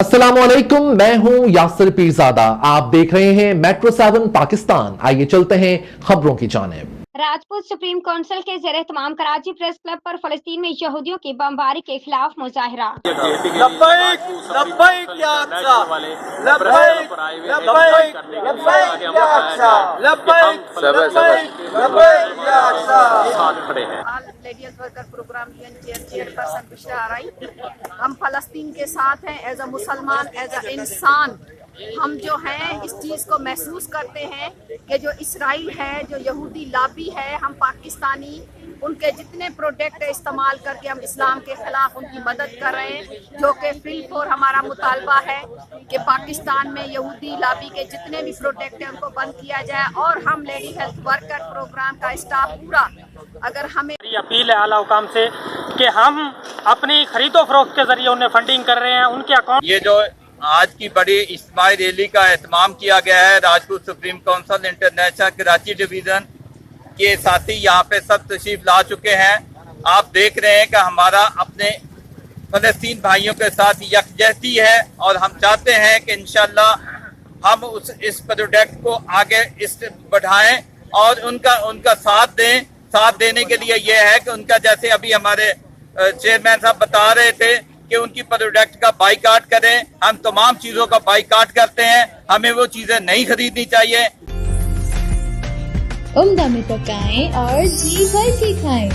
अस्सलामुअलैकुम, मैं हूं यासिर पीरजादा। आप देख रहे हैं मेट्रो 7 पाकिस्तान। आइए चलते हैं खबरों की जानिब। राजपूत सुप्रीम काउंसिल के ज़ेर एहतमाम कराची प्रेस क्लब पर फलस्तीन में यहूदियों की बमबारी के खिलाफ मुजाहिरा। लब्बैक लब्बैक या अक्सा, लब्बैक लब्बैक लब्बैक या अक्सा, लब्बैक लब्बैक लब्बैक या Aqsa. All ladies worker programme chairperson Bushra Arain, हम फलस्तीन के साथ हैं। एज अ मुसलमान, एज अ इंसान हम जो हैं इस चीज़ को महसूस करते हैं कि जो इसराइल है, जो यहूदी लॉबी है, हम पाकिस्तानी उनके जितने प्रोडक्ट इस्तेमाल करके हम इस्लाम के ख़िलाफ़ उनकी मदद कर रहे हैं, जो कि फिलफोर हमारा मुतालबा है कि पाकिस्तान में यहूदी लॉबी के जितने भी प्रोडक्ट हैं उनको बंद किया जाए। और हम लेडी हेल्थ वर्कर प्रोग्राम का स्टाफ पूरा, अगर हमें अपील है आला हुकाम से कि हम अपनी खरीदो फरोख्त के जरिए उन्हें फंडिंग कर रहे हैं, उनके अकाउंट। ये जो आज की बड़ी इज्तिमाई रैली का एहतमाम किया गया है, Rajput supreme council international Karachi division के साथी यहाँ पे सब तशरीफ ला चुके हैं। आप देख रहे हैं कि हमारा अपने फलस्तीन भाइयों के साथ यकजहती है और हम चाहते हैं कि इंशाल्लाह हम इस प्रोडक्ट को आगे बढ़ाएं और उनका साथ दें। साथ देने के लिए ये है कि उनका, जैसे अभी हमारे चेयरमैन साहब बता रहे थे कि उनकी प्रोडक्ट का बाइकाट करें। हम तमाम चीज़ों का बाइकाट करते हैं, हमें वो चीज़ें नहीं खरीदनी चाहिए। उम्दा में पकाएं और जी भर के खाएं।